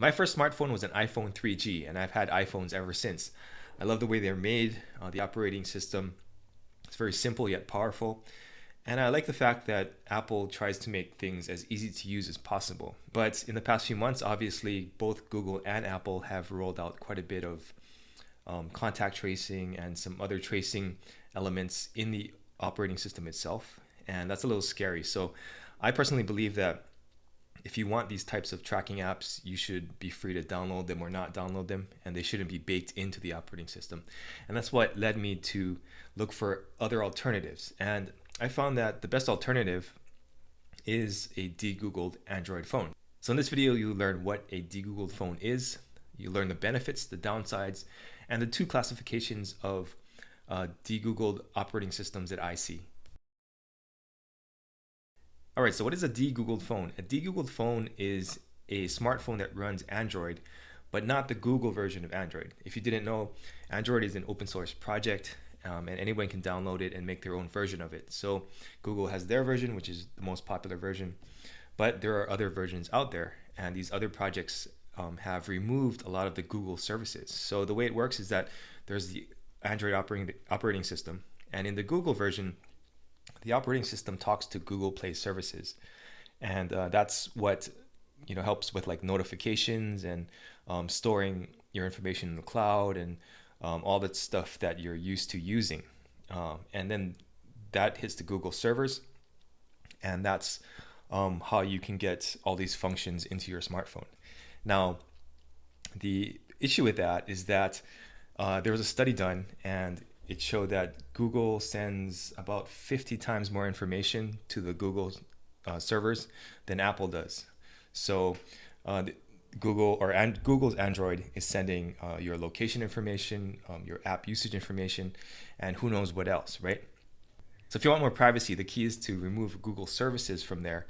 My first smartphone was an iPhone 3G, and I've had iPhones ever since. I love the way they're made, the operating system. It's very simple yet powerful. And I like the fact that Apple tries to make things as easy to use as possible. But in the past few months, obviously, both Google and Apple have rolled out quite a bit of contact tracing and some other tracing elements in the operating system itself. And that's a little scary. So I personally believe that if you want these types of tracking apps, you should be free to download them or not download them, and they shouldn't be baked into the operating system. And that's what led me to look for other alternatives. And I found that the best alternative is a deGoogled Android phone. So in this video, you'll learn what a deGoogled phone is. You learn the benefits, the downsides, and the two classifications of deGoogled operating systems that I see. All right, so what is a deGoogled phone? A deGoogled phone is a smartphone that runs Android, but not the Google version of Android. If you didn't know, Android is an open source project, and anyone can download it and make their own version of it. So Google has their version, which is the most popular version, but there are other versions out there, and these other projects have removed a lot of the Google services. So the way it works is that there's the Android operating system, and in the Google version, the operating system talks to Google Play services, and that's what helps with like notifications and storing your information in the cloud and all that stuff that you're used to using. And then that hits the Google servers, and that's how you can get all these functions into your smartphone. Now, the issue with that is that there was a study done, and it showed that Google sends about 50 times more information to the Google servers than Apple does. So Google's Android is sending your location information, your app usage information, and who knows what else, right? So if you want more privacy, the key is to remove Google services from there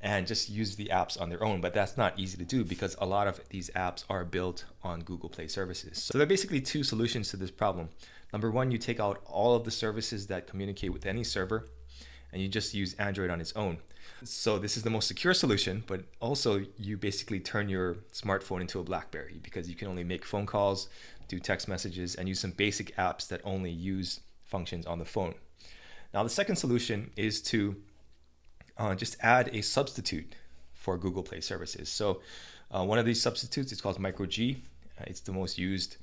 and just use the apps on their own. But that's not easy to do because a lot of these apps are built on Google Play services. So there are basically two solutions to this problem. Number one, you take out all of the services that communicate with any server, and you just use Android on its own. So this is the most secure solution, but also you basically turn your smartphone into a BlackBerry because you can only make phone calls, do text messages, and use some basic apps that only use functions on the phone. Now the second solution is to just add a substitute for Google Play services. So one of these substitutes is called MicroG. It's the most used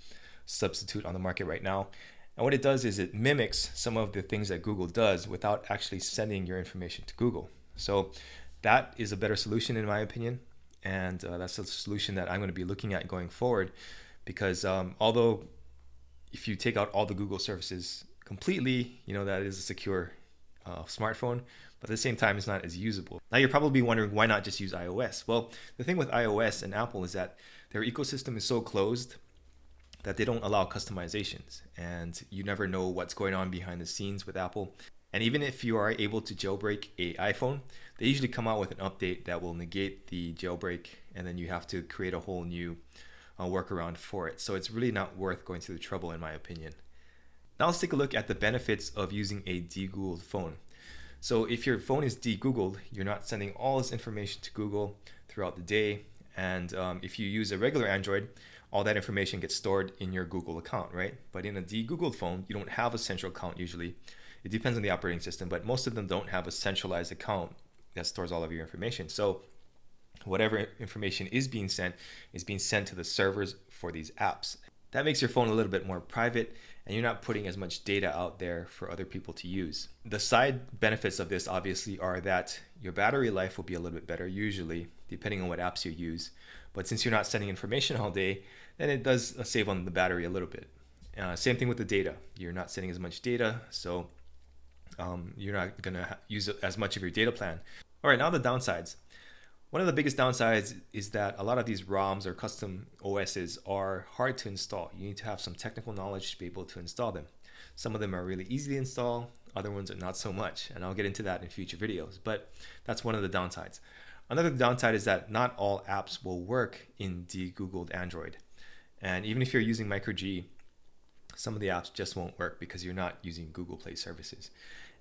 substitute on the market right now. And what it does is it mimics some of the things that Google does without actually sending your information to Google. So that is a better solution in my opinion. And that's a solution that I'm going to be looking at going forward because although if you take out all the Google services completely, that is a secure smartphone, but at the same time, it's not as usable. Now you're probably wondering why not just use iOS? Well, the thing with iOS and Apple is that their ecosystem is so closed that they don't allow customizations, and you never know what's going on behind the scenes with Apple. And even if you are able to jailbreak an iPhone, they usually come out with an update that will negate the jailbreak, and then you have to create a whole new workaround for it. So it's really not worth going through the trouble in my opinion. Now let's take a look at the benefits of using a deGoogled phone. So if your phone is deGoogled, you're not sending all this information to Google throughout the day. And if you use a regular Android, all that information gets stored in your Google account, right? But in a deGoogled phone, you don't have a central account usually. It depends on the operating system, but most of them don't have a centralized account that stores all of your information. So whatever information is being sent to the servers for these apps. That makes your phone a little bit more private, and you're not putting as much data out there for other people to use. The side benefits of this obviously are that your battery life will be a little bit better usually, depending on what apps you use. But since you're not sending information all day, then it does save on the battery a little bit. Same thing with the data. You're not sending as much data, so you're not gonna use as much of your data plan. All right, now the downsides. One of the biggest downsides is that a lot of these ROMs or custom OSs are hard to install. You need to have some technical knowledge to be able to install them. Some of them are really easy to install, other ones are not so much, and I'll get into that in future videos, but that's one of the downsides. Another downside is that not all apps will work in deGoogled Android. And even if you're using MicroG, some of the apps just won't work because you're not using Google Play services.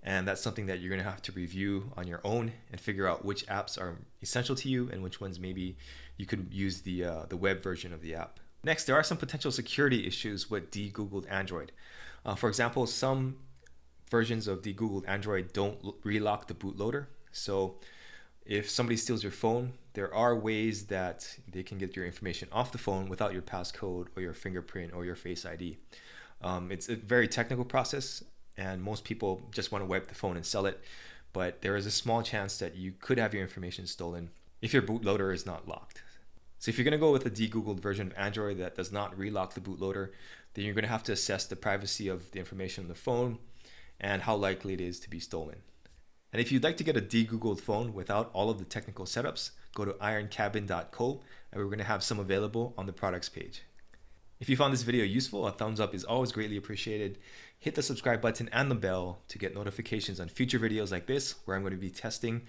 And that's something that you're going to have to review on your own and figure out which apps are essential to you and which ones maybe you could use the web version of the app. Next, there are some potential security issues with deGoogled Android. For example, some versions of deGoogled Android don't relock the bootloader. So if somebody steals your phone, there are ways that they can get your information off the phone without your passcode or your fingerprint or your Face ID. It's a very technical process, and most people just want to wipe the phone and sell it, but there is a small chance that you could have your information stolen if your bootloader is not locked. So if you're going to go with a deGoogled version of Android that does not relock the bootloader, then you're going to have to assess the privacy of the information on the phone and how likely it is to be stolen. And if you'd like to get a deGoogled phone without all of the technical setups, go to ironcabin.co, and we're going to have some available on the products page. If you found this video useful, a thumbs up is always greatly appreciated. Hit the subscribe button and the bell to get notifications on future videos like this, where I'm going to be testing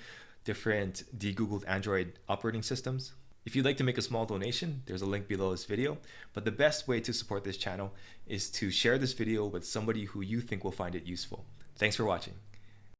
different deGoogled Android operating systems. If you'd like to make a small donation, there's a link below this video, but the best way to support this channel is to share this video with somebody who you think will find it useful. Thanks for watching.